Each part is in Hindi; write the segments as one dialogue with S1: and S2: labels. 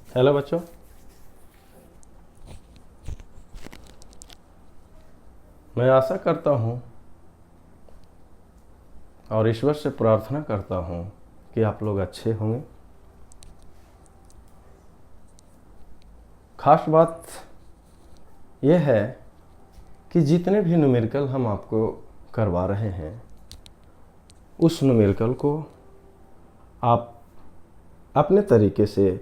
S1: हेलो बच्चों, मैं आशा करता हूँ और ईश्वर से प्रार्थना करता हूँ कि आप लोग अच्छे होंगे। खास बात यह है कि जितने भी न्यूमेरिकल हम आपको करवा रहे हैं उस न्यूमेरिकल को आप अपने तरीके से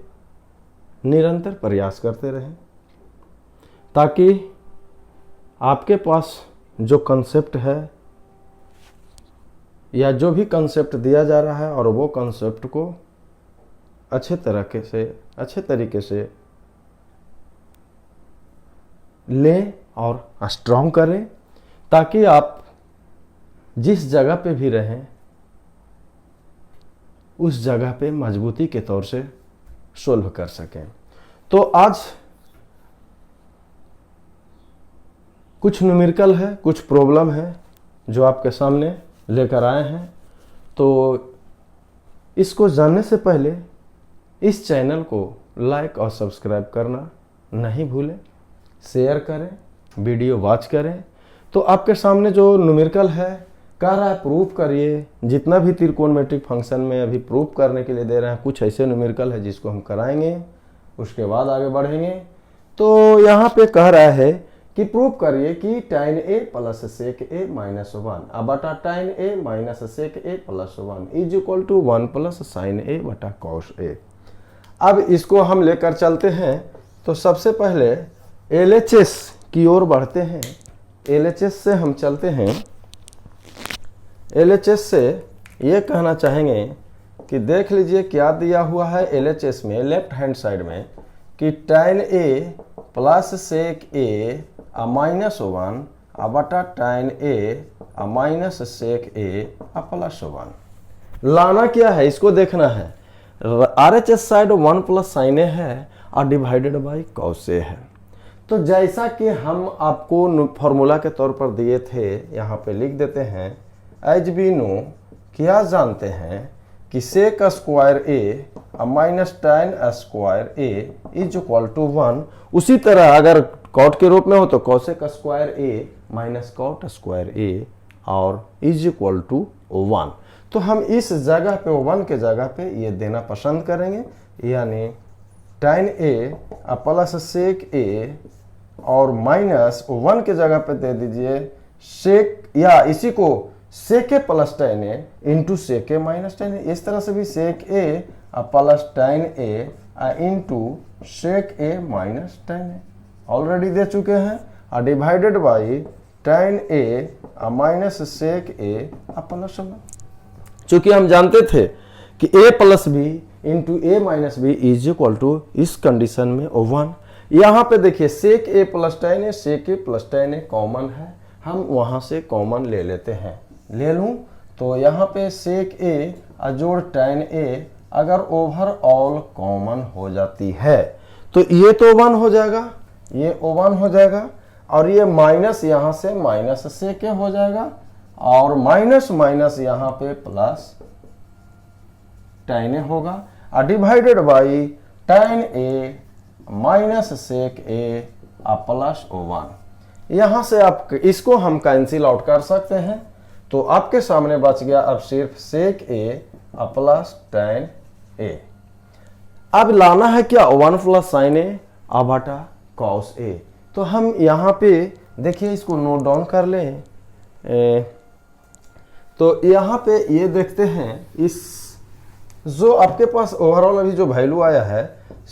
S1: निरंतर प्रयास करते रहें ताकि आपके पास जो कंसेप्ट है या जो भी कंसेप्ट दिया जा रहा है और वो कंसेप्ट को अच्छे तरीके से लें और स्ट्रॉन्ग करें ताकि आप जिस जगह पे भी रहें उस जगह पे मजबूती के तौर से सोल्व कर सकें। तो आज कुछ न्यूमेरिकल है, कुछ प्रॉब्लम है जो आपके सामने लेकर आए हैं। तो इसको जानने से पहले इस चैनल को लाइक और सब्सक्राइब करना नहीं भूलें, शेयर करें, वीडियो वॉच करें। तो आपके सामने जो न्यूमेरिकल है कह रहा है प्रूफ करिए। जितना भी त्रिकोणमितिक फंक्शन में अभी प्रूफ करने के लिए दे रहे हैं, कुछ ऐसे न्यूमेरिकल है जिसको हम कराएंगे, उसके बाद आगे बढ़ेंगे। तो यहाँ पे कह रहा है कि प्रूफ करिए कि tan a plus sec a minus 1 बटा tan a minus sec a plus 1 is equal to 1 plus sin a बटा cos a। अब इसको हम लेकर चलते हैं। तो सबसे पहले LHS की ओर बढ़ते हैं। LHS से हम चलते हैं। LHS से ये कहना चाहेंगे कि देख लीजिए क्या दिया हुआ है LHS में लेफ्ट हैंड साइड में कि tan a plus sec a minus 1 बटा tan a minus sec a plus 1। लाना क्या है इसको देखना है। RHS side 1 plus sin a है और डिवाइडेड बाई cos a है। तो जैसा कि हम आपको फॉर्मूला के तौर पर दिए थे यहाँ पे लिख देते हैं। एज वी नो क्या जानते हैं कि sec square a minus tan square a is equal to 1। उसी तरह अगर कॉट के रूप में हो तो cosec square a minus cot square a और इज इक्वल टू 1। तो हम इस जगह पे 1 के जगह पे ये देना पसंद करेंगे, यानी tan a plus sec a और माइनस 1 के जगह पे दे दीजिए sec, या इसी को sec a plus tan a into sec a minus tan a। इस तरह से भी sec a plus tan a into sec a minus tan a already दे चुके हैं। Divided by tan a minus sec a plus 1। चूंकि हम जानते थे कि a plus B into a minus b is equal to इस कंडीशन में 1। यहाँ पे देखिए sec a plus tan a, sec a plus tan a common है, हम वहां से कॉमन ले लेते हैं। ले लूं तो यहाँ पे sec a जोड़ tan a अगर ओवरऑल कॉमन हो जाती है तो ये तो 1 हो जाएगा, ये 1 हो जाएगा और ये माइनस यहाँ से माइनस sec a हो जाएगा और माइनस माइनस यहाँ पे प्लस tan a होगा। Divided by tan a minus sec a plus 1। यहाँ से आप इसको हम कैंसिल आउट कर सकते हैं। तो आपके सामने बच गया अब सिर्फ sec a plus tan a। अब लाना है क्या 1 प्लस sin a बटा cos a। तो हम यहाँ पे देखिए इसको नोट डाउन कर लें। तो यहाँ पे ये देखते हैं इस जो आपके पास ओवरऑल अभी जो वैल्यू आया है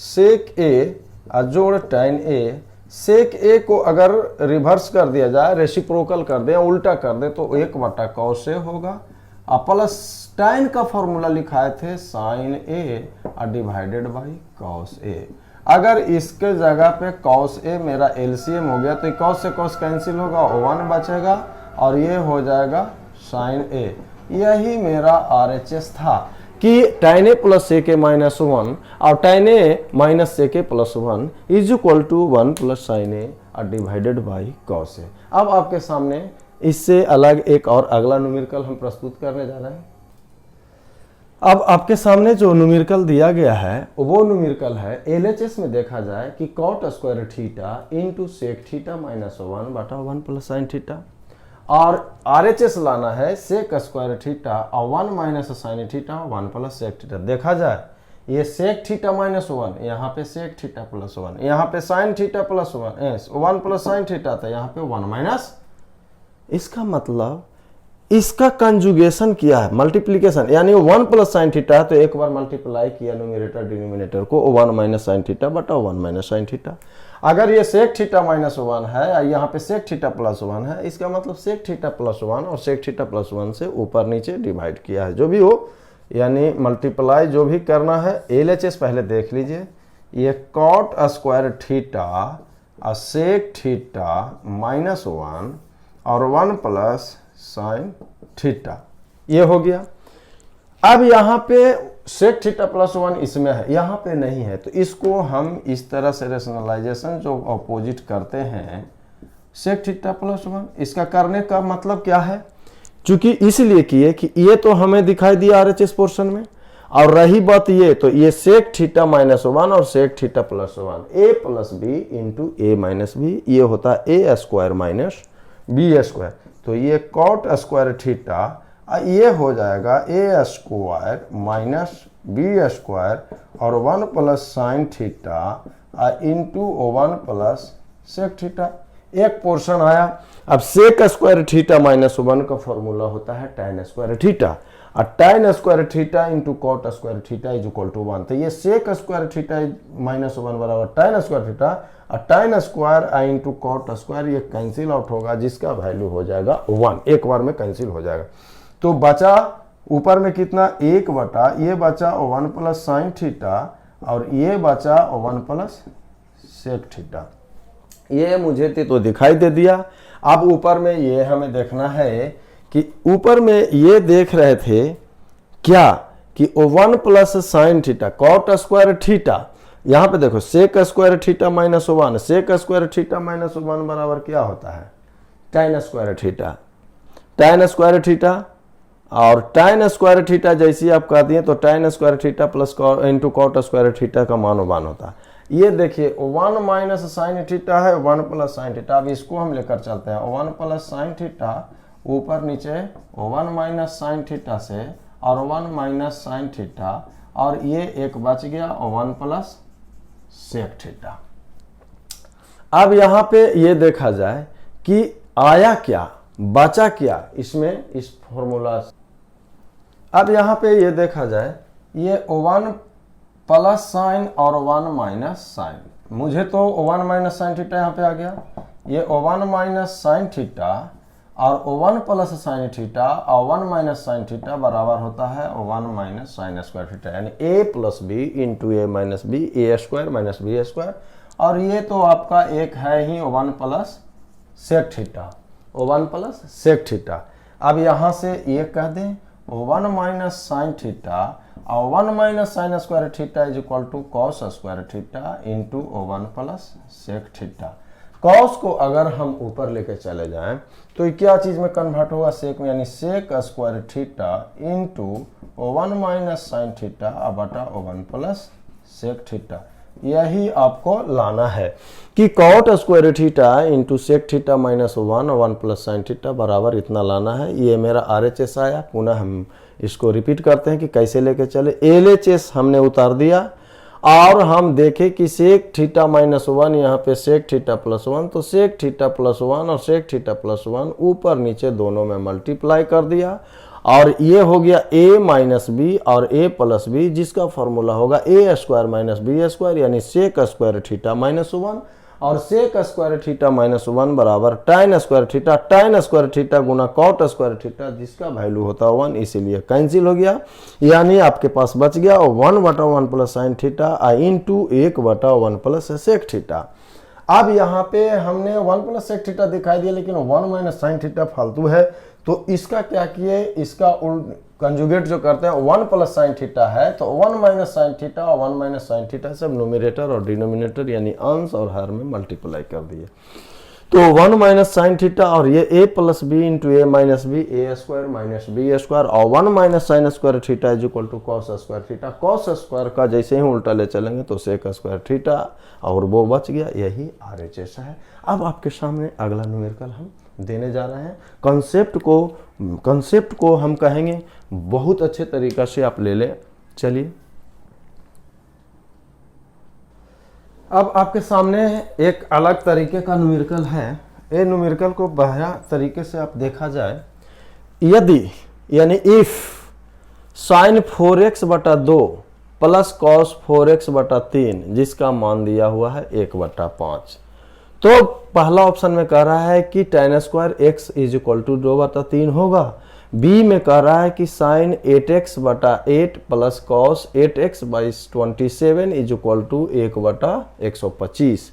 S1: sec a जोड़ tan a, sec a को अगर रिवर्स कर दिया जाए, रेसिप्रोकल कर दे, उल्टा कर दे तो 1 बटा cos a होगा। प्लस tan का फॉर्मूला लिखाए थे sin a divided by cos a। अगर इसके जगह पे cos a मेरा LCM हो गया तो cos से cos कैंसिल होगा, 1 बचेगा और ये हो जाएगा sin a। यही मेरा RHS था कि tan a plus sec a minus 1 और tan a minus sec a plus 1 is equal to 1 plus sin a divided by cos a। अब आपके सामने इससे अलग एक और अगला न्यूमेरिकल हम प्रस्तुत करने जा रहे हैं। अब आपके सामने जो न्यूमेरिकल दिया गया है वो न्यूमेरिकल है एलएचएस में देखा जाए कि cot square theta into sec theta minus 1/1 plus sine theta, और आरएचएस लाना है सेक स्क्वायर थीटा और 1 minus sine theta 1 plus sec theta. देखा जाए ये सेक थीटा माइनस 1, यहाँ पे सेक थीटा प्लस 1, यहाँ पे sign theta plus 1 plus sine theta था, यहाँ पे 1 माइनस। इसका मतलब इसका कंजुगेशन किया है, मल्टीप्लीकेशन, यानी 1 प्लस साइन थीटा तो एक बार मल्टीप्लाई किया न्यूमरेटर डिनोमिनेटर को 1 माइनस साइन थीटा बटा 1 माइनस साइन थीटा। अगर ये सेक थीटा माइनस 1 है, यहाँ पे सेक थीटा प्लस 1 है, इसका मतलब सेक थीटा प्लस 1 और सेक थीटा प्लस 1 से ऊपर नीचे डिवाइड किया है, जो भी हो, यानी मल्टीप्लाई जो भी करना है। एलएचएस पहले देख लीजिए, ये कॉट स्क्वायर थीटा और सेक थीटा माइनस 1 और 1 प्लस साइन थीटा, ये हो गया। अब यहाँ पे सेक थीटा प्लस 1 इसमें है, यहाँ पे नहीं है, तो इसको हम इस तरह से रेशनलाइजेशन जो अपोजिट करते हैं सेक थीटा प्लस 1, इसका करने का मतलब क्या है, चूंकि इसलिए किए कि ये तो हमें दिखाई दिया आरएचएस पोर्शन में, और रही बात ये, तो ये सेक थीटा माइनस 1 और sec theta plus 1 A plus B into A minus B, ये होता है A square minus B square. तो ये कॉट स्क्वायर थीटा ये हो जाएगा A square minus B square और 1 plus sine theta into 1 plus sec theta, एक पोर्शन आया। अब सेक स्क्वायर थीटा माइनस 1 का फॉर्मूला होता है tan स्क्वायर थीटा, और tan square theta into cot square theta is equal to 1। तो ये सेक स्क्वायर थीटा माइनस 1 बराबर tan स्क्वायर थीटा, और tan square into cot square ये कैंसिल आउट होगा, जिसका वैल्यू हो जाएगा 1, एक बार में कैंसिल हो जाएगा। तो बचा ऊपर में कितना, 1 बटा ये बचा 1 प्लस साइन थीटा और ये बचा 1 प्लस सेक थीटा। ये मुझे तो दिखाई दे दिया। अब ऊपर में ये हमें देखना है कि ऊपर में ये देख रहे थे क्या कि 1 plus sine theta cot square theta, यहां पे देखो sec square theta minus 1, sec square theta minus 1 बराबर क्या होता है tan square theta, tan square theta, और tan स्क्वायर थीटा जैसी आप कहती हैं तो tan square theta plus into cot square theta का मान 1 होता है। ये देखिए 1 माइनस साइन थीटा है 1 प्लस साइन थीटा, अब इसको हम लेकर चलते हैं 1 प्लस साइन थीटा ऊपर नीचे 1 माइनस साइन थीटा से और 1 माइनस साइन थीटा, और ये एक बच गया 1 प्लस सेक थीटा। अब यहाँ पे ये देखा जाए कि आया क्या बचा क्या इसमें इस फॉर्मूला। अब यहाँ पे ये देखा जाए ये 1 प्लस साइन और 1 माइनस साइन, मुझे तो 1 माइनस साइन थीटा यहाँ पे आ गया, ये 1 माइनस साइन थीटा और 1 प्लस साइन थीटा और 1 माइनस साइन थीटा बराबर होता है 1 माइनस साइन स्क्वायर थीटा, यानी A plus B into A minus B, A square minus B square, और ये तो आपका एक है ही 1 plus sec theta, 1 plus sec theta. अब यहाँ से ये कह दें 1 माइनस साइन थीटा और 1 minus sine square theta is equal to cos square theta into 1 plus sec theta. Cos को अगर हम ऊपर लेके चले जाएं तो क्या चीज में कन्वर्ट होगा, सेक में, यानी sec square theta into 1 minus sine theta बटा 1 प्लस सेक थीटा। यही आपको लाना है कि cot square theta into sec theta minus 1 plus sine theta बराबर इतना लाना है। ये मेरा आरएचएस आया। पुनः हम इसको रिपीट करते हैं कि कैसे लेके चले। एलएचएस हमने उतार दिया और हम देखें कि सेक थीटा माइनस 1 यहाँ पे सेक थीटा प्लस 1, तो सेक थीटा प्लस 1 और सेक थीटा प्लस 1 ऊपर नीचे दोनों में मल्टीप्लाई कर दिया, और ये हो गया a माइनस बी और a प्लस बी, जिसका फॉर्मूला होगा ए स्क्वायर माइनस बी स्क्वायर, यानी सेक स्क्वायर थीटा माइनस 1 और सेक स्क्वायर थीटा माइनस 1 बराबर tan स्क्वायर थीटा गुना कॉट स्क्वायर थीटा, जिसका वैल्यू होता है 1, इसीलिए कैंसिल हो गया। यानी आपके पास बच गया 1/1 plus sine theta into 1/1 plus sec theta. अब यहाँ पे हमने 1 प्लस सेक थीटा दिखाई दिया, लेकिन 1 माइनस साइन थीटा फालतू है, तो इसका क्या किए, इसका कंजुगेट जो करते हैं 1 प्लस साइन थीटा है, तो 1 माइनस साइन थीटा और 1 माइनस साइन थीटा सब न्यूमरेटर और डिनोमिनेटर यानी अंश और हर में मल्टीप्लाई कर दिए। तो 1 माइनस साइन थीटा और ये a plus B into A minus B, A square minus B square, और 1 minus sine square theta is equal to cos square theta. Cos square का जैसे ही उल्टा ले चलेंगे तो सेक स्क्वायर थीटा, और वो बच गया, यही RHS है। अब आपके सामने अगला न्यूमेरिकल हम देने जा रहे हैं। कंसेप्ट को हम कहेंगे बहुत अच्छे तरीका से आप ले लें। चलिए, अब आपके सामने एक अलग तरीके का न्यूमेरिकल है। ये न्यूमेरिकल को बढ़िया तरीके से आप देखा जाए, यदि यानी इफ साइन 4x बटा 2 प्लस कॉस 4x बटा 3 जिसका मान दिया हुआ है 1/5, तो पहला ऑप्शन में कह रहा है कि tan square x is equal to 2/3 होगा। बी में कह रहा है कि साइन 8x बटा 8 plus cos 8x by 27 is equal to 1/125।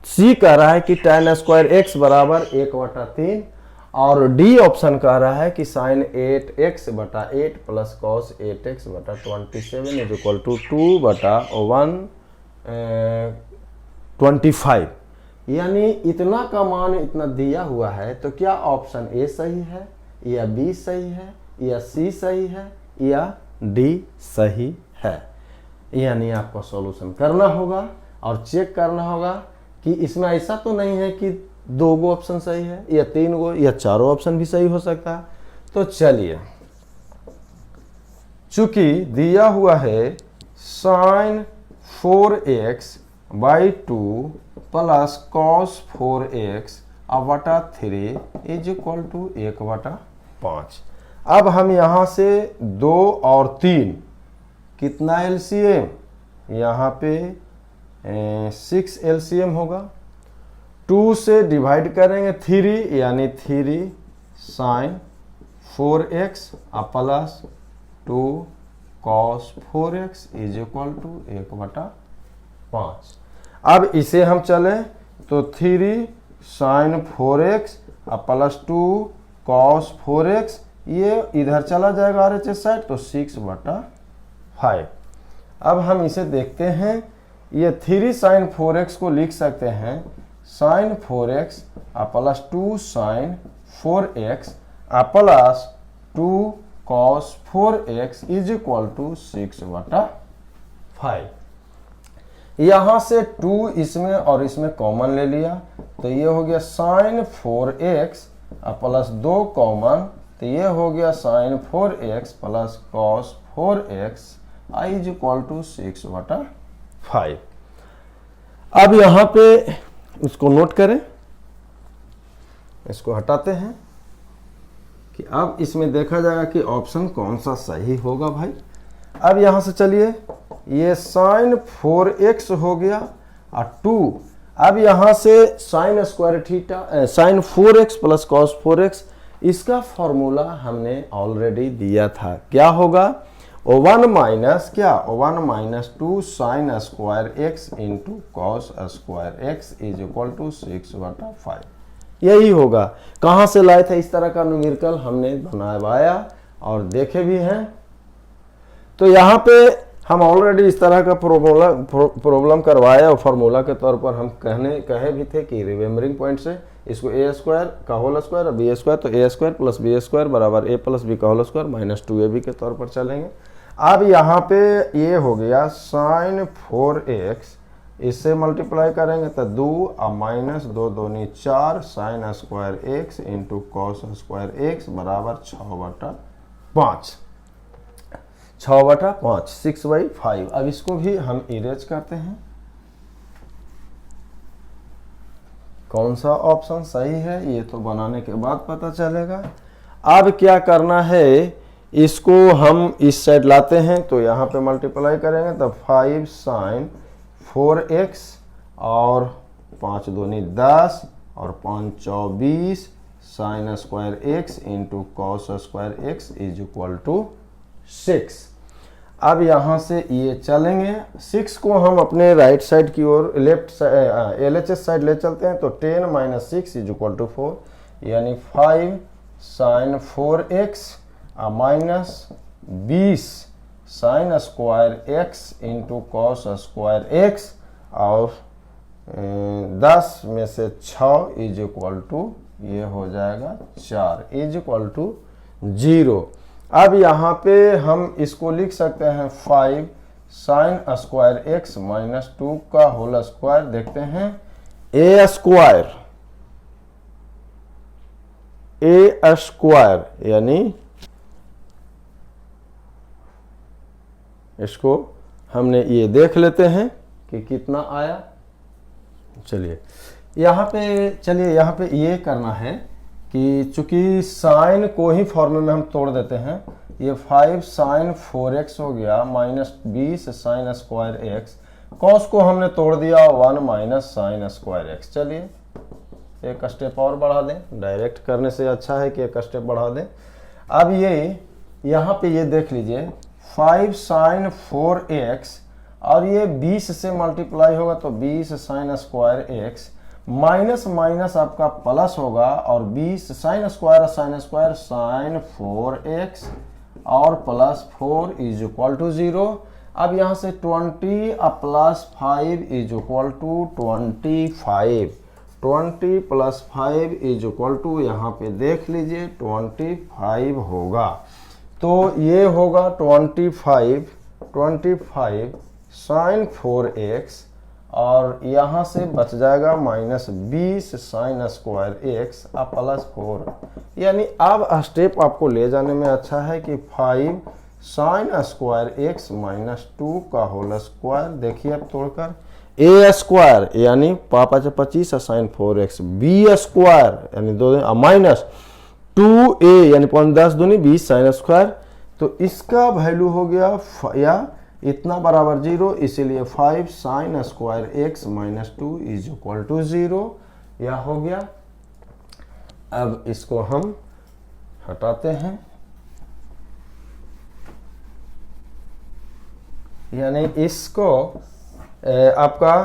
S1: C कह रहा है कि tan स्क्वायर x बराबर 1/3, और डी ऑप्शन कह रहा है कि साइन 8x बटा 8 प्लस कॉस 8x बटा 27 इज इक्वल टू 2/125। यानी इतना का मान इतना दिया हुआ है, तो क्या ऑप्शन ए सही है, या बी सही है, या सी सही है, या डी सही है? यानी आपको सॉल्यूशन करना होगा और चेक करना होगा कि इसमें ऐसा तो नहीं है कि 2 गो ऑप्शन सही है, या 3 गो, या 4 ऑप्शन भी सही हो सकता है। तो चलिए, चूंकि दिया हुआ है sign 4x by 2 plus cos 4x बटा 3 इज इक्वल टू 1/5। अब हम यहां से 2 और 3 कितना एलसीएम, यहाँ पे 6 एलसीएम होगा। 2 से डिवाइड करेंगे 3, यानी 3 sine 4x plus 2 cos 4x is equal to 1/5। अब इसे हम चलें तो 3 sine 4x plus 2 cos 4x, ये इधर चला जाएगा RHS साइड, तो 6/5। अब हम इसे देखते हैं, ये 3 साइन 4x को लिख सकते हैं sine 4x plus 2 sine 4x plus 2 cos 4x is equal to 6/5। यहां से 2 इसमें और इसमें कॉमन ले लिया, तो ये हो गया साइन 4x प्लस 2 कॉमन, तो ये हो गया sine 4x plus cos 4x आई इज इक्वल टू 6/5। अब यहां पे इसको नोट करें, इसको हटाते हैं कि अब इसमें देखा जाएगा कि ऑप्शन कौन सा सही होगा भाई। अब यहां से चलिए, ये साइन 4x हो गया और 2, अब यहां से sign square theta sine 4x plus cos 4x, इसका फॉर्मूला हमने ऑलरेडी दिया था। क्या होगा, 1 माइनस क्या, 1 minus 2 sine square x into cos square x is equal to 6/5। यही होगा। कहाँ से लाए थे इस तरह का न्यूमेरिकल, हमने बनाया और देखे भी हैं। तो यहाँ पे हम ऑलरेडी इस तरह का प्रॉब्लम करवाया, और फार्मूला के तौर पर हम कहे भी थे कि रिमेम्बरिंग पॉइंट से इसको ए स्क्वायर का होल स्क्वायर और बी स्क्वायर, तो ए स्क्वायर प्लस बी स्क्वायर बराबर ए प्लस बी का होल स्क्वायर माइनस 2ab के तौर पर चलेंगे। अब यहाँ पे ये हो गया साइन 4x, इससे मल्टीप्लाई करेंगे तो 2 और माइनस 2 दूनी 4 sign square x into cos square x बराबर 6/5। 6/5 6/5। अब इसको भी हम इरेज करते हैं, कौन सा ऑप्शन सही है ये तो बनाने के बाद पता चलेगा। अब क्या करना है, इसको हम इस साइड लाते हैं, तो यहाँ पे मल्टीप्लाई करेंगे तो 5 साइन 4x और 5 दूनी 10 और 5 24 sine square x into cos square x is equal to 6। अब यहाँ से ये चलेंगे, 6 को हम अपने राइट साइड की ओर लेफ्ट LHS साइड ले चलते हैं, तो 10 माइनस 6 इज इक्वल टू 4, यानी 5 sine 4x minus 20 sine square x into cos square x और 10 में से 6 इज इक्वल टू ये हो जाएगा 4 इज इक्वल टू 0। अब यहाँ पे हम इसको लिख सकते हैं 5 साइन स्क्वायर एक्स माइनस 2 का होल स्क्वायर। देखते हैं ए स्क्वायर यानी इसको हमने ये देख लेते हैं कि कितना आया। चलिए यहाँ पे ये करना है कि चूंकि साइन को ही फॉर्मूले में हम तोड़ देते हैं। ये 5 साइन 4x हो गया minus 20 sine square x. Cos को हमने तोड़ दिया 1 माइनस साइन स्क्वायर एक्स। चलिए एक स्टेप और बढ़ा दें, डायरेक्ट करने से अच्छा है कि एक स्टेप बढ़ा दें। अब ये यहाँ पे ये देख लीजिए 5 साइन 4x और ये 20 से मल्टीप्लाई होगा तो 20 sine square x minus minus आपका प्लस होगा और 20 साइन स्क्वायर साइन 4x और प्लस 4 इज इक्वल टू 0। अब यहाँ से 20 plus 5 is equal to 25। 20 plus 5 is equal to यहाँ पे देख लीजिए 25 होगा। तो ये होगा 25 साइन 4x और यहाँ से बच जाएगा minus 20 sine square x plus 4। यानी अब स्टेप आपको ले जाने में अच्छा है कि 5 साइन स्क्वायर एक्स माइनस 2 का होल स्क्वायर। देखिए अब तोड़कर ए स्क्वायर यानी 25 साइन 4x, बी स्क्वायर यानी 2 माइनस 2a यानी 10 दूनी 20 साइन स्क्वायर। तो इसका वैल्यू हो गया या इतना बराबर 0, इसीलिए 5 sine square x minus 2 is equal to 0 यह हो गया। अब इसको हम हटाते हैं, यानी इसको आपका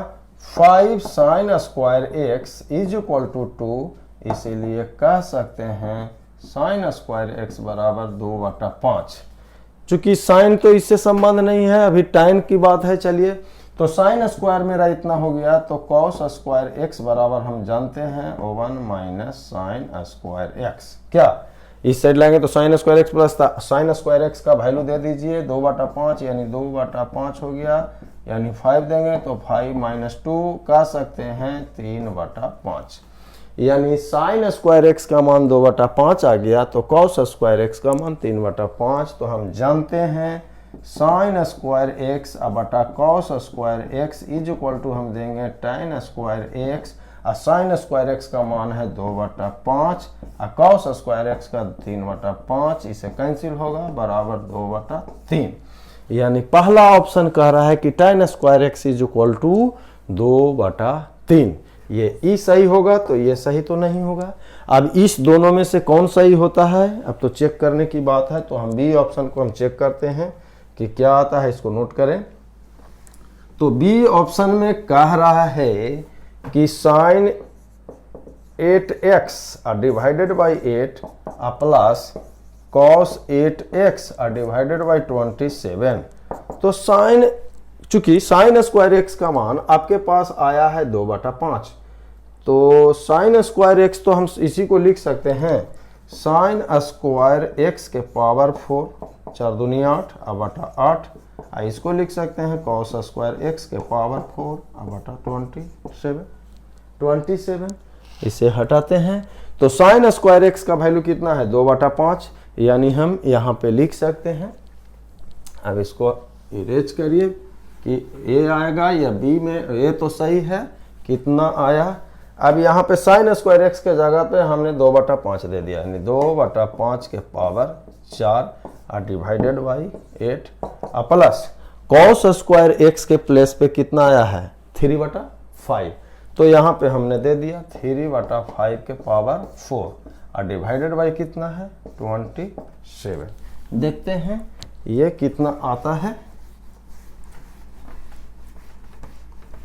S1: 5 sine square x is equal to 2, इसीलिए कह सकते हैं साइन स्क्वायर एक्स बराबर 2/5। चूंकि साइन तो इससे संबंध नहीं है, अभी टाइम की बात है। चलिए तो साइन स्क्वायर मेरा इतना हो गया, तो कॉस स्क्वायर एक्स बराबर हम जानते हैं 1 माइनस साइन स्क्वायर एक्स। क्या इस साइड लाएंगे तो sign square x plus sine square x का वैल्यू दे दीजिए 2/5 यानी 2/5 हो गया, यानी 5 देंगे तो 5 माइनस 2 कह सकते हैं 3/5। यानी साइन स्क्वायर एक्स का मान 2/5 आ गया तो कॉस स्क्वायर एक्स का मान 3/5। तो हम जानते हैं साइन स्क्वायर एक्स बटा cos square x is equal to हम देंगे tan स्क्वायर एक्स और साइन स्क्वायर एक्स का मान है 2/5 और कॉस स्क्वायर एक्स का 3/5, इसे कैंसिल होगा बराबर 2/3। यानी पहला ऑप्शन कह रहा है कि tan square x is equal to 2/3। ये ई सही होगा तो ये सही तो नहीं होगा। अब इस दोनों में से कौन सही होता है अब तो चेक करने की बात है। तो हम बी ऑप्शन को हम चेक करते हैं कि क्या आता है, इसको नोट करें। तो बी ऑप्शन में कह रहा है कि sine 8x divided by 8 plus cos 8x divided by 27। तो साइन चूंकि साइन स्क्वायर एक्स का मान आपके पास आया है 2/5, तो साइन स्क्वायर एक्स तो हम इसी को लिख सकते हैं साइन स्क्वायर एक्स के पावर 4 4 दूनी 8 बटा 8। इसको लिख सकते हैं कॉस स्क्वायर एक्स के पावर 4 बटा 27। इसे हटाते हैं तो साइन स्क्वायर एक्स का वैल्यू कितना है 2/5, यानी हम यहाँ पे लिख सकते हैं। अब इसको इरेज करिए कि ए आएगा या बी में, ए तो सही है कितना आया। अब यहाँ पे साइन स्क्वायर एक्स के जगह पे हमने 2/5 दे दिया, यानी 2/5 के power 4 divided by 8 plus cos square x के प्लेस पे कितना आया है 3/5। तो यहाँ पे हमने दे दिया 3/5 के पावर 4 डिवाइडेड बाई कितना है 27। देखते हैं ये कितना आता है,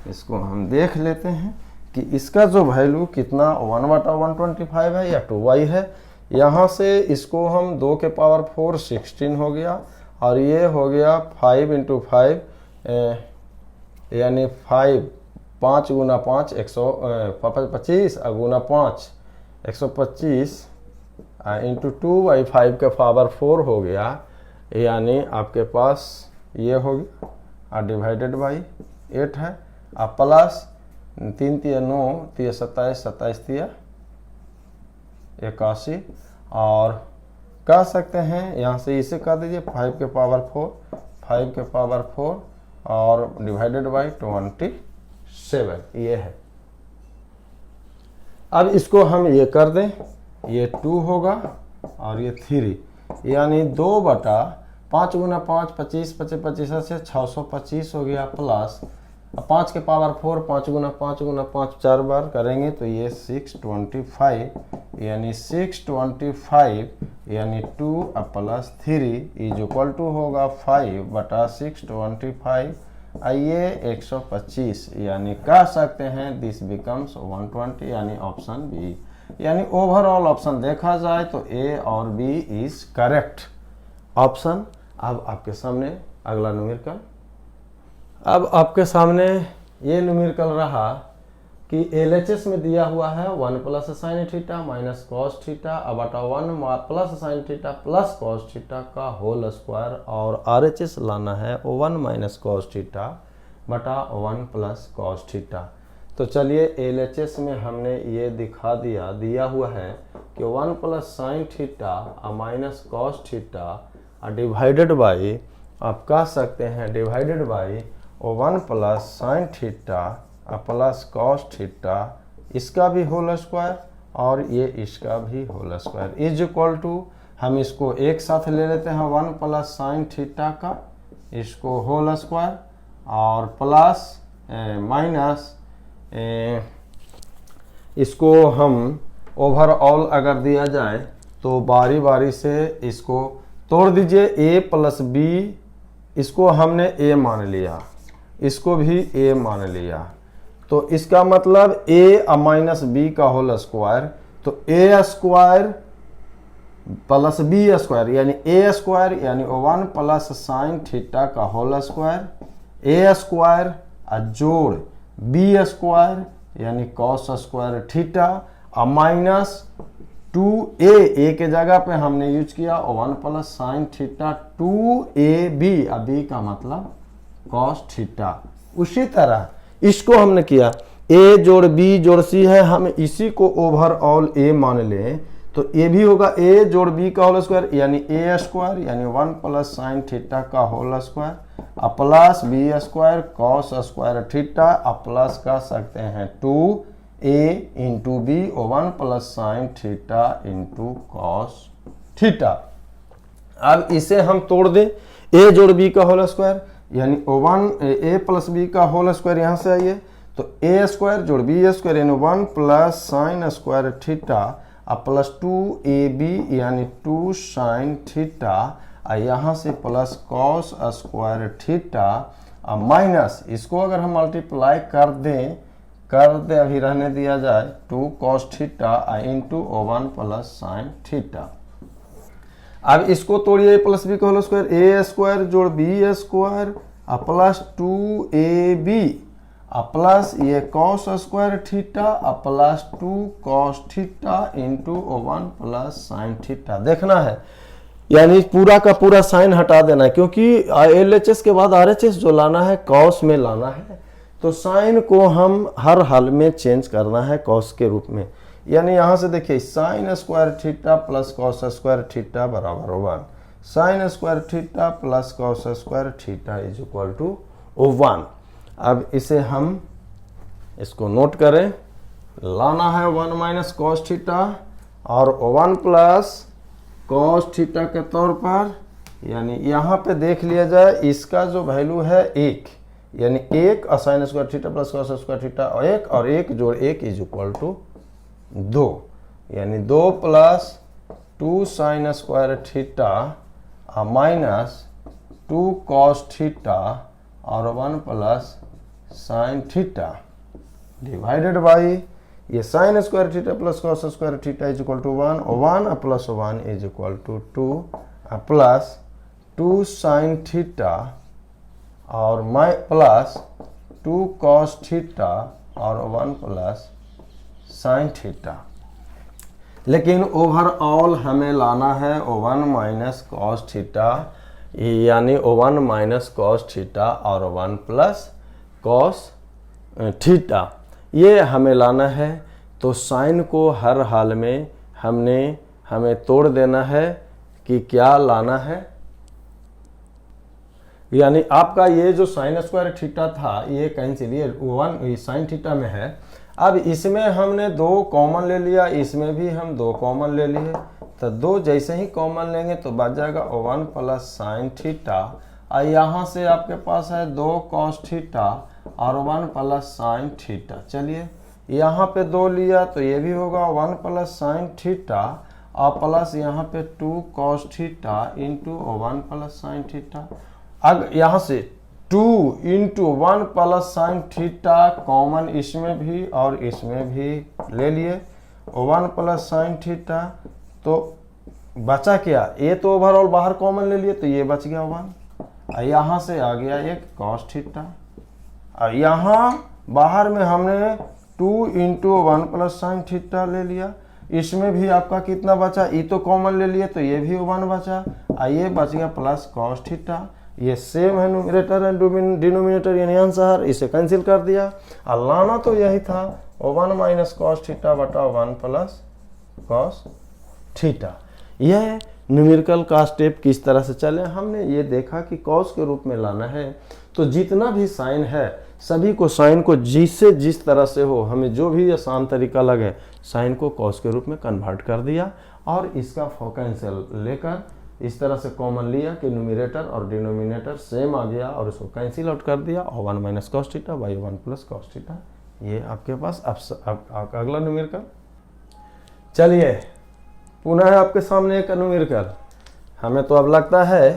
S1: इसको हम देख लेते हैं कि इसका जो वैल्यू कितना 1/125 है या 2y है। यहाँ से इसको हम 2 के पावर 4 16 हो गया और ये हो गया 5 × 5 यानी 5 5 गुना 5 125 गुना 5 125 इंटू 2/5 के पावर 4 हो गया, यानी आपके पास ये हो गया और डिवाइडेड बाई 8 है। अब प्लस 3 तिया 9 तिया 27 27 तिया 81 और कह सकते हैं यहाँ से इसे कह दीजिए 5 के पावर 4 5 के पावर 4 और डिवाइडेड बाई 27 ये है। अब इसको हम ये कर दें, ये 2 होगा और ये 3, यानी 2/5 गुना 5 25 25 25 से 625 हो गया, प्लस 5 के पावर 4 5 गुना 5 गुना 5 4 बार करेंगे तो ये 625, यानी 625 यानी 2 प्लस 3 इज इक्वल टू होगा 5/625, ये 125, यानी कह सकते हैं दिस बिकम्स 120, यानी ऑप्शन बी। यानी ओवरऑल ऑप्शन देखा जाए तो ए और बी इज करेक्ट ऑप्शन। अब आपके सामने अगला न्यूमेरिकल, अब आपके सामने ये न्यूमेरिकल रहा कि एलएचएस में दिया हुआ है 1 plus sine theta minus cos theta बटा 1 plus sine theta plus cos theta का होल स्क्वायर, और आरएचएस लाना है 1 माइनस कॉस थीटा बटा 1 प्लस कॉस थीटा। तो चलिए एलएचएस में हमने ये दिया हुआ है कि 1 plus sine theta minus cos theta divided by, आप कह सकते हैं divided by 1 plus sine theta plus cos theta, इसका भी होल स्क्वायर और ये इसका भी whole square is equal to, हम इसको एक साथ ले लेते हैं 1 प्लस साइन थीटा का इसको होल स्क्वायर और प्लस माइनस इसको हम ओवरऑल अगर दिया जाए तो बारी बारी से इसको तोड़ दीजिए। a प्लस बी, इसको हमने a मान लिया, इसको भी a मान लिया, तो इसका मतलब a माइनस बी का होल स्क्वायर, तो a square plus B square यानी a स्क्वायर यानी 1 प्लस साइन थीटा का होल स्क्वायर, a स्क्वायर जोड़ बी स्क्वायर यानी cos square theta minus 2a के जगह पे हमने यूज किया 1 plus sine theta 2ab, B का मतलब कॉस थीटा। उसी तरह इसको हमने किया a जोड़ b जोड़ c है, हम इसी को ओवरऑल a मान लें तो ये भी होगा a जोड़ b का होल स्क्वायर यानी a स्क्वायर यानी 1 प्लस साइन थीटा का whole square plus B square cos square theta plus कह सकते हैं 2a into B 1 plus sine theta into cos theta. अब इसे हम तोड़ दें, a जोड़ b का होल स्क्वायर यानी a प्लस बी का होल स्क्वायर, यहाँ से आइए तो a स्क्वायर जोड़ b स्क्वायर यानी 1 plus sine square theta plus 2ab यानी 2 साइन थीटा, यहाँ से plus cos square theta minus इसको अगर हम मल्टीप्लाई कर दें अभी रहने दिया जाए 2 cos theta into 1 plus sine theta. अब इसको तोड़िए प्लस बी का होल स्क्वायर, ए स्क्वायर जोड़ B square plus 2ab plus ये cos square theta plus 2 cos theta into 1 plus sine theta. देखना है यानी पूरा का पूरा साइन हटा देना है, क्योंकि एलएचएस के बाद आरएचएस जो लाना है कॉस में लाना है, तो साइन को हम हर हाल में चेंज करना है कॉस के रूप में। यानी यहाँ से देखिए sine square theta plus cos square theta बराबर 1, sine square theta plus cos square theta is equal to 1। अब इसे हम इसको नोट करें, लाना है 1 माइनस कॉस थीटा और 1 प्लस कॉस थीटा के तौर पर, यानी यहाँ पे देख लिया जाए इसका जो वैल्यू है 1 यानी 1 sine square theta plus cos square theta 1 और 1 जोड़ 1 इज इक्वल टू 2, यानी 2 plus 2 sine square theta minus 2 cos theta और 1 plus sine theta divided by ये sine square theta plus cos square theta is equal to 1, 1 plus 1 is equal to 2 plus 2 sine theta और प्लस 2 cos थीटा और 1 प्लस साइन थीटा। लेकिन ओवरऑल हमें लाना है 1 माइनस कॉस थीटा, यानी 1 माइनस कॉस थीटा और 1 प्लस कॉस थीटा, ये हमें लाना है। तो साइन को हर हाल में हमें तोड़ देना है कि क्या लाना है, यानी आपका ये जो साइन स्क्वायर थीटा था ये कैंसिल, ये 1 साइन थीटा में है। अब इसमें हमने 2 कॉमन ले लिया, इसमें भी हम 2 कॉमन ले लिए, तो 2 जैसे ही कॉमन लेंगे तो बच जाएगा 1 प्लस साइन थीटा, और यहाँ से आपके पास है 2 कॉस थीटा और 1 प्लस साइन थीटा। चलिए यहाँ पे 2 लिया तो ये भी होगा 1 प्लस साइन थीटा और प्लस यहाँ पे 2 cos theta into 1 plus sine theta. अब यहाँ से 2 into 1 plus sine theta common इसमें भी और इसमें भी ले लिए, 1 प्लस साइन थीटा, तो बचा क्या, ये तो ओवरऑल बाहर कॉमन ले लिए तो ये बच गया 1, यहाँ से आ गया एक कॉस थीटा, और यहाँ बाहर में हमने 2 इंटू 1 प्लस साइन थीटा ले लिया, इसमें भी आपका कितना बचा, ये तो कॉमन ले लिए तो ये भी 1 बचा, ये बच गया प्लस कॉस थीटा। ये सेम है न्यूमरेटर एंड डिनोमिनेटर, यानी आंसर, इसे कैंसिल कर दिया। और लाना तो यही था 1 माइनस कॉस थीटा बटा 1 प्लस कॉस थीटा। यह न्यूमेरिकल का स्टेप किस तरह से चले, हमने ये देखा कि कॉस के रूप में लाना है, तो जितना भी साइन है सभी को साइन को जिस तरह से हो, हमें जो भी आसान तरीका लगे साइन को कॉस के रूप में कन्वर्ट कर दिया, और इसका कैंसिल लेकर इस तरह से कॉमन लिया कि न्यूमरेटर और डिनोमिनेटर सेम आ गया और इसको कैंसिल आउट कर दिया, और 1 minus cos theta by 1 plus cos theta, ये आपके पास अब अगला न्यूमेरिकल। चलिए पुनः आपके सामने एक न्यूमेरिकल। हमें तो अब लगता है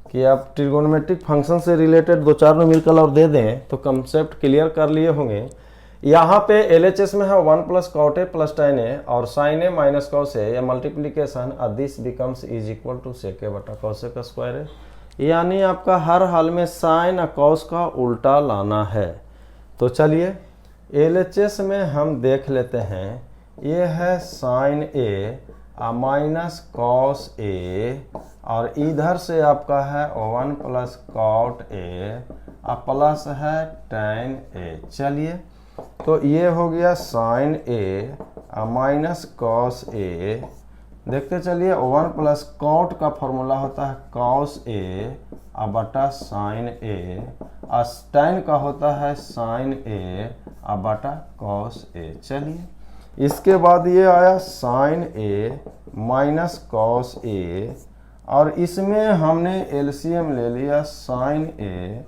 S1: कि आप ट्रिगोनोमेट्रिक फंक्शन से रिलेटेड 2-4 न्यूमेरिकल और दे दें तो कंसेप्ट क्लियर कर लिए होंगे। यहाँ पे LHS में है 1 plus cot a plus tan a और sine A minus cos a, या multiplication, this becomes is equal to sec a बटा कॉस ए का स्क्वायर है, यानी आपका हर हाल में साइन और कॉस का उल्टा लाना है। तो चलिए LHS में हम देख लेते हैं, ये है sign A minus cos a, और इधर से आपका है 1 प्लस कॉट ए और प्लस है tan ए। चलिए तो ये हो गया साइन ए माइनस कॉस ए, देखते चलिए 1 प्लस कॉट का फॉर्मूला होता है कॉस ए बटा साइन ए, और tan का होता है साइन ए बटा कॉस ए। चलिए इसके बाद ये आया sign A minus cos a, और इसमें हमने एलसीएम ले लिया साइन ए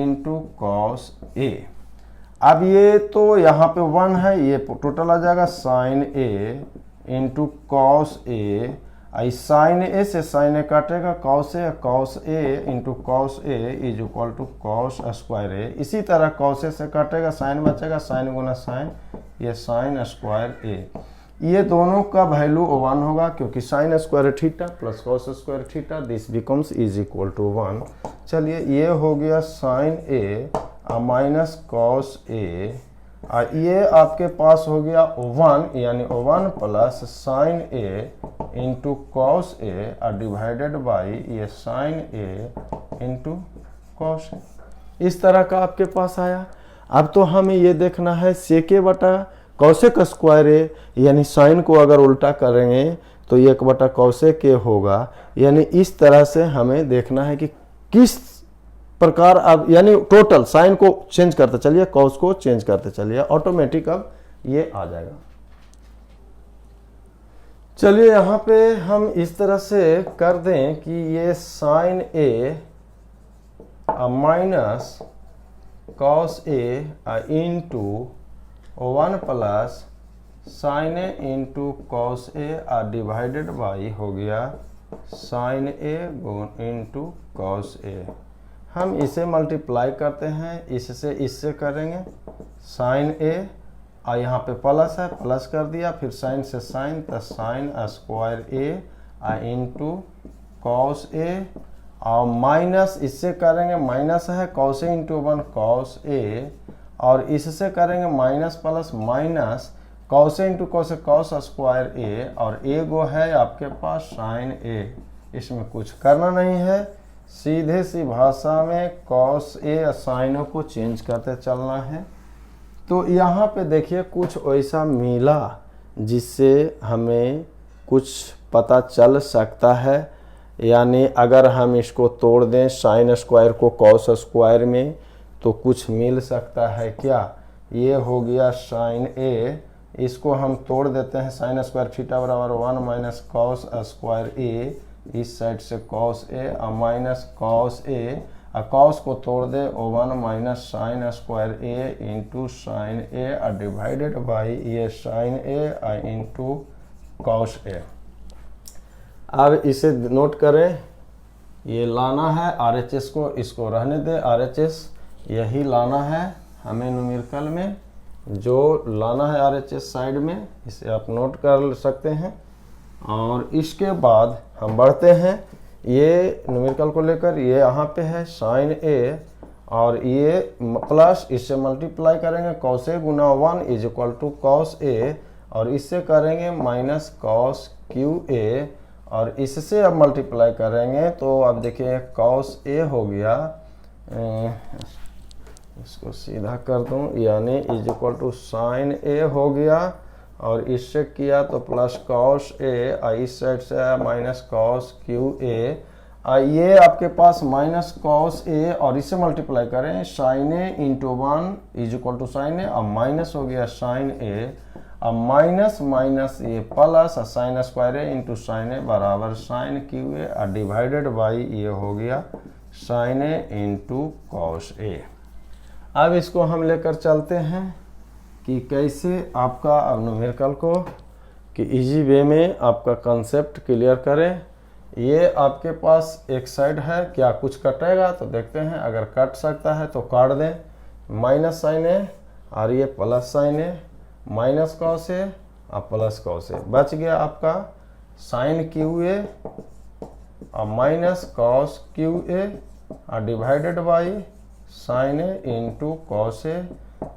S1: इंटू कॉस ए। अब ये तो यहाँ पे 1 है, ये टोटल आ जाएगा sine A into cos a, sine a से साइन ए काटेगा cos A into cos a is equal to cos square a. इसी तरह कॉस ए से काटेगा साइन बचेगा, साइन गुना साइन, ये साइन स्क्वायर ए। ये दोनों का वैल्यू 1 होगा क्योंकि sine square theta plus cos square theta, this becomes is equal to 1। चलिए ये हो गया साइन ए माइनस कॉस ए, ये आपके पास हो गया 1, यानी 1 plus sine A into cos A divided by ये साइन ए इंटू कॉस ए। इस तरह का आपके पास आया। अब तो हमें ये देखना है सेके बटा कॉसे का स्क्वायर ए, यानी साइन को अगर उल्टा करेंगे तो 1 बटा कॉसे के होगा, यानी इस तरह से हमें देखना है कि किस प्रकार अब, यानी टोटल साइन को चेंज करते चलिए, कॉस को चेंज करते चलिए, ऑटोमेटिक अब ये आ जाएगा। चलिए यहाँ पे हम इस तरह से कर दें कि ये sine A minus cos A into 1 plus sine A into cos A divided by हो गया sine A into cos A. हम इसे मल्टीप्लाई करते हैं, इससे करेंगे साइन ए, और यहाँ पे प्लस है, प्लस कर दिया, फिर साइन से साइन तो sign square a into cos a, और माइनस इससे करेंगे, माइनस है cos A into 1 cos a, और इससे करेंगे माइनस प्लस माइनस कॉस ए इंटू कॉस ए कॉस स्क्वायर ए, और ए गो है आपके पास साइन ए। इसमें कुछ करना नहीं है, सीधे सी भाषा में कॉस ए साइनों को चेंज करते चलना है। तो यहाँ पे देखिए कुछ ऐसा मिला जिससे हमें कुछ पता चल सकता है, यानी अगर हम इसको तोड़ दें साइन स्क्वायर को कॉस स्क्वायर में तो कुछ मिल सकता है क्या। ये हो गया साइन ए, इसको हम तोड़ देते हैं, साइन स्क्वायर थीटा बराबर 1 माइनस कॉस स्क्वायर ए, इस साइड से कॉस ए और माइनस कॉस ए, और कॉस को तोड़ दे 1 minus sine square a into sine a और डिवाइडेड बाई ये साइन ए इंटू कॉस ए। अब इसे नोट करें, ये लाना है RHS को, इसको रहने दे RHS, यही लाना है हमें न्यूमेरिकल में, जो लाना है RHS साइड में, इसे आप नोट कर सकते हैं। और इसके बाद हम बढ़ते हैं, ये न्यूमेरिकल को लेकर, ये यहाँ पे है साइन ए और ये प्लस इससे मल्टीप्लाई करेंगे कॉस ए गुना 1 is equal to cos a, और इससे करेंगे माइनस कॉस क्यू ए, और इससे अब मल्टीप्लाई करेंगे तो अब देखिए कॉस ए हो गया, इसको सीधा कर दूं, यानी इज इक्वल टू साइन ए हो गया, और इससे किया तो प्लस कॉस ए, इस साइड से आया माइनस कॉस क्यू ए, ये आपके पास माइनस कॉस ए और इससे मल्टीप्लाई करें sine A into 1 is equal to sine a, और माइनस हो गया साइन ए, अब माइनस माइनस ये plus sine square a into sine a बराबर साइन क्यू ए, और डिवाइडेड बाई ये हो गया साइन ए इंटू कॉस ए। अब इसको हम लेकर चलते हैं कि कैसे आपका अब न्यूमेरिकल को कि इजी वे में आपका कंसेप्ट क्लियर करें। ये आपके पास एक साइड है, क्या कुछ कटेगा तो देखते हैं, अगर कट सकता है तो काट दें, माइनस साइन ए और ये plus sine A, minus cos a और प्लस कॉस ए, बच गया आपका साइन क्यू ए और माइनस कॉस क्यू ए और divided by sine A into cos a,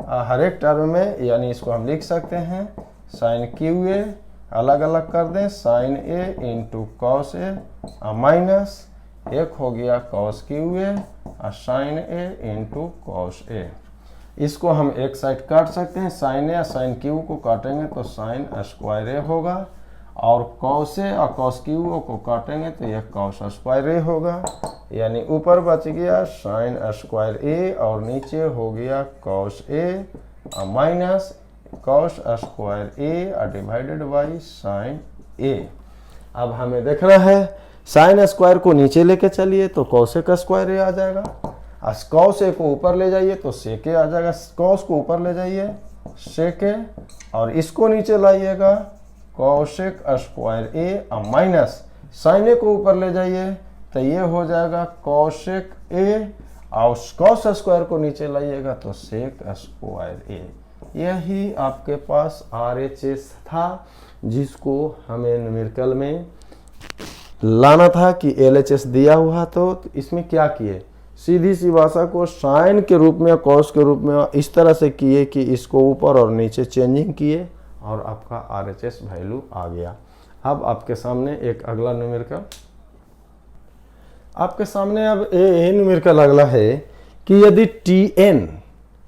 S1: हर एक टर्म में, यानी इसको हम लिख सकते हैं साइन क्यू ए अलग अलग कर दें साइन ए इंटू कॉस ए, माइनस एक हो गया कॉस क्यू ए और साइन ए इंटू कॉस ए। इसको हम एक साइड काट सकते हैं, साइन ए और साइन क्यू को काटेंगे तो साइन स्क्वायर ए होगा, और कॉस ए और कॉस क्यू को काटेंगे तो यह कॉस स्क्वायर ए होगा, यानी ऊपर बच गया साइन स्क्वायर ए और नीचे हो गया कॉस ए और माइनस कॉस स्क्वायर ए और डिवाइडेड बाई साइन ए। अब हमें देखना है साइन स्क्वायर को नीचे लेके चलिए तो कॉस ए का स्क्वायर ए आ जाएगा, और कॉस ए को ऊपर ले जाइए तो सेक ए आ जाएगा, कॉस को ऊपर ले जाइए सेक ए, और इसको नीचे लाइएगा कॉसेक स्क्वायर ए और माइनस साइन ए को ऊपर ले जाइए तो ये हो जाएगा कॉसेक ए, और कॉस स्क्वायर को नीचे लाइएगा तो सेक स्क्वायर ए। यही आपके पास RHS था जिसको हमें न्यूमेरिकल में लाना था कि LHS दिया हुआ, तो इसमें क्या किए, सीधी सी भाषा को साइन के रूप में कॉस के रूप में इस तरह से किए कि इसको ऊपर और नीचे चेंजिंग किए और आपका RHS वैल्यू आ गया। अब आपके सामने एक अगला न्यूमेरिकल, आपके सामने अब ए न्यूमेरिकल अगला है कि यदि Tn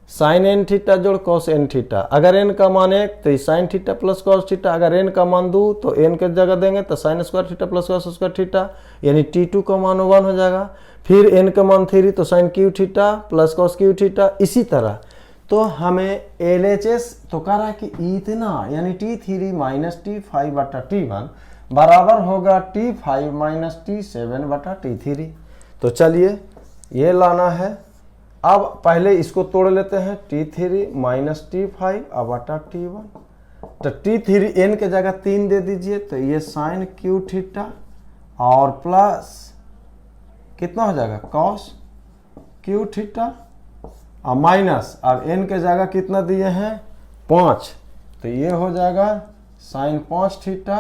S1: साइन एन थीटा जोड़ कॉस एन थीटा, अगर एन का मान 1 तो sign theta plus cos theta, अगर एन का मान 2 तो एन के जगह देंगे तो sign square theta plus cos square theta, यानी T2 का मान 1 हो जाएगा, फिर एन का मान 3 तो sine cube theta plus cos cube theta, इसी तरह। तो हमें LHS तो कह रहा है कि इतना, यानी T3 माइनस T5 बटा T1 बराबर होगा T5 माइनस T7 बटा T3। तो चलिए ये लाना है, अब पहले इसको तोड़ लेते हैं, T3 माइनस T5 बटा T1, तो T3 n के जगह 3 दे दीजिए तो ये साइन क्यू थीटा और प्लस कितना हो जाएगा कॉस क्यू थीटा और माइनस, अब n के जगह कितना दिए हैं 5, तो ये हो जाएगा साइन 5 थीटा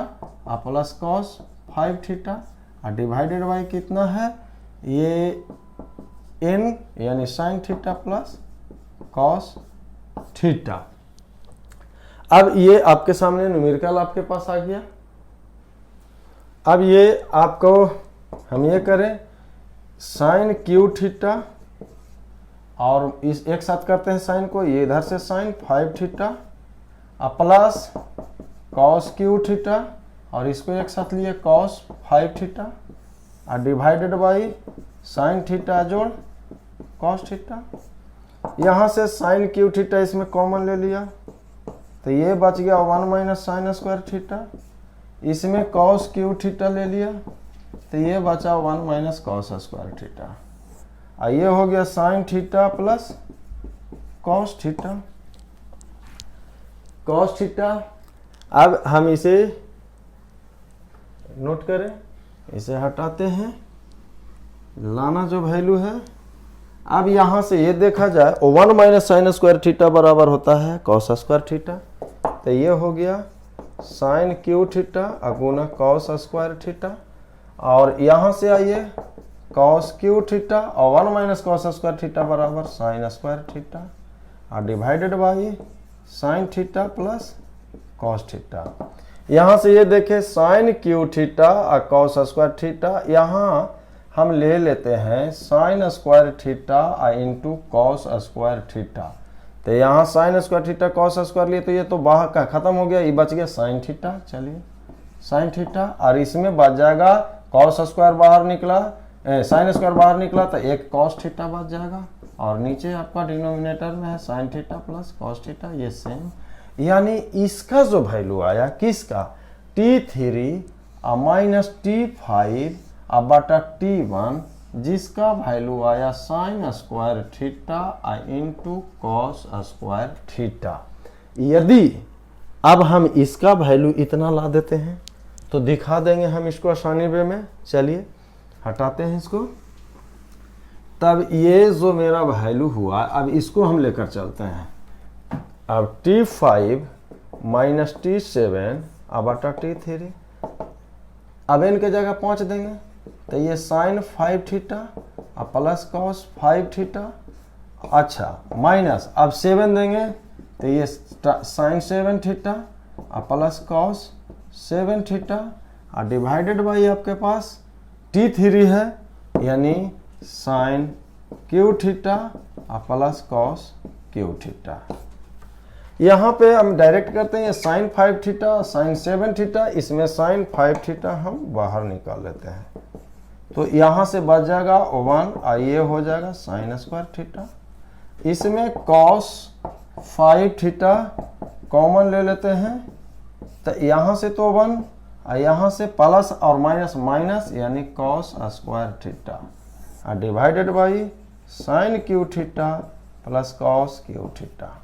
S1: और प्लस कॉस 5 थीटा और डिवाइडेड बाई कितना है ये n यानी sign theta plus cos theta. अब ये आपके सामने न्यूमेरिकल आपके पास आ गया। अब ये आपको हम ये करें साइन क्यू थीटा और इस एक साथ करते हैं साइन को, ये इधर से sine 5 theta plus cos cube theta और इसको एक साथ लिए कॉस 5 थीटा और डिवाइडेड बाई साइन थीटा जोड़ कॉस थीटा। यहाँ से साइन क्यू थीटा इसमें कॉमन ले लिया तो ये बच गया 1 माइनस साइन स्क्वायर थीटा। इसमें कॉस क्यू थीटा ले लिया तो ये बचा 1 माइनस कॉस स्क्वायर थीटा और ये हो गया sign theta plus cos theta. Cos theta अब हम इसे नोट करें, इसे हटाते हैं, लाना जो वैल्यू है। अब यहां से ये देखा जाए 1 माइनस साइन स्क्वायर थीटा बराबर होता है कॉस स्क्वायर थीटा, तो ये हो गया साइन क्यू थीटा अगुना कॉस स्क्वायर थीटा और यहां से आइए कॉस क्यू थीटा और 1 माइनस कॉस स्क्वायर थीटा बराबर साइन स्क्वायर थीटा और divided by sine theta plus cos theta. यहाँ से ये देखें साइन क्यू थीटा और कॉस स्क्वायर थीटा, यहाँ हम ले लेते हैं sine square theta into cos square theta. तो यहाँ sine square theta cos square लिए तो ये तो बाहर का खत्म हो गया, ये बच गया साइन थीटा। चलिए साइन थीटा और इसमें बच जाएगा कॉस स्क्वायर बाहर निकला, साइन स्क्वायर बाहर निकला तो एक कॉस थीटा बच जाएगा और नीचे आपका डिनोमिनेटर में है sign theta plus cos theta, ये सेम। यानी इसका जो वैल्यू आया किसका, T3 माइनस T5 बटा T1, जिसका वैल्यू आया sign square theta into cos square theta. यदि अब हम इसका वैल्यू इतना ला देते हैं तो दिखा देंगे हम इसको आसानी वे में। चलिए हटाते हैं इसको, तब ये जो मेरा वैल्यू हुआ अब इसको हम लेकर चलते हैं। अब T5 माइनस T7 बटा T3, अब इनके जगह 5 देंगे तो ये sine 5 theta plus cos 5 theta, अच्छा माइनस अब 7 देंगे तो ये sine 7 theta plus cos 7 theta और डिवाइडेड बाई आपके पास T3 है यानी sine cube theta plus cos cube theta. यहाँ पे हम डायरेक्ट करते हैं साइन 5 थीटा साइन 7 थीटा, इसमें साइन 5 थीटा हम बाहर निकाल लेते हैं तो यहाँ से बच जाएगा 1 और ये हो जाएगा साइन स्क्वायर थीटा। इसमें कॉस 5 थीटा कॉमन ले लेते हैं तो यहाँ से तो 1 और यहाँ से प्लस और माइनस माइनस यानी कॉस स्क्वायर थीटा और divided by sine cube theta plus cos cube theta.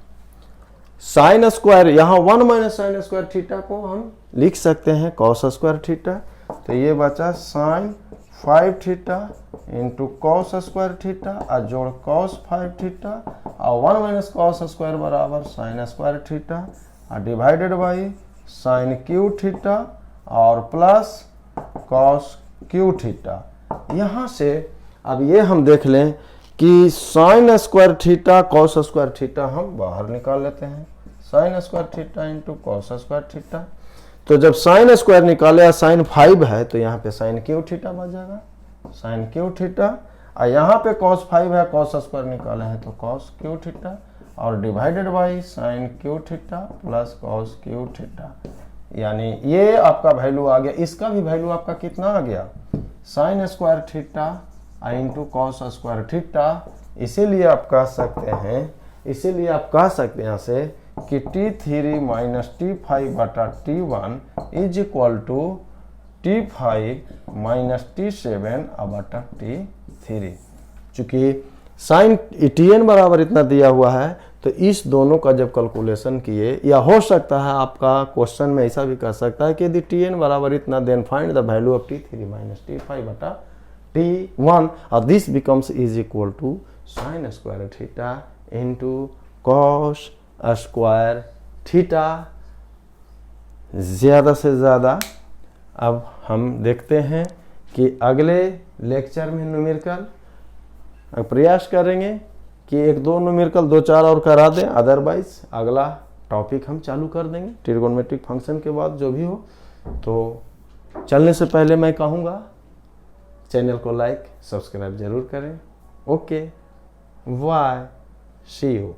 S1: Sine square यहाँ 1 माइनस साइन स्क्वायर थीटा को हम लिख सकते हैं कॉस स्क्वायर थीटा, तो ये बचा sine 5 theta into cos square theta और जोड़ कॉस 5 थीटा और 1 माइनस कॉस स्क्वायर बराबर साइन स्क्वायर थीटा और divided by sine cube theta और प्लस कॉस क्यू थीटा। यहाँ से अब ये हम देख लें कि sine square theta cos square theta हम बाहर निकाल लेते हैं, sine square theta into cos square theta. तो जब साइन स्क्वायर निकाले साइन 5 है तो यहाँ पे साइन क्यू थीटा बच जाएगा, साइन क्यू थीटा और यहाँ पे कॉस 5 है कॉस स्क्वायर निकाले हैं तो कॉस क्यू थीटा और divided by sine cube theta plus cos cube theta. यानी ये आपका वैल्यू आ गया, इसका भी वैल्यू आपका कितना आ गया sign square theta into cos square theta. इसीलिए आप कह सकते हैं, इसीलिए आप कह सकते हैं यहाँ से कि T3 माइनस T5 बटा T1 is equal to T5 minus T7 बटा T3। चूंकि साइन Tn बराबर इतना दिया हुआ है तो इस दोनों का जब कैलकुलेशन किए, या हो सकता है आपका क्वेश्चन में ऐसा भी कर सकता है कि यदि Tn बराबर इतना then find the value of T3 minus T5 बटा T1 और this becomes is equal to sine square theta into cos square theta. ज़्यादा से ज़्यादा अब हम देखते हैं कि अगले लेक्चर में न्यूमेरिकल प्रयास करेंगे कि 1-2 न्यूमेरिकल 2-4 और करा दें, अदरवाइज अगला टॉपिक हम चालू कर देंगे ट्रिगोनोमेट्रिक फंक्शन के बाद जो भी हो। तो चलने से पहले मैं कहूँगा चैनल को लाइक सब्सक्राइब जरूर करें। Okay, bye, see you.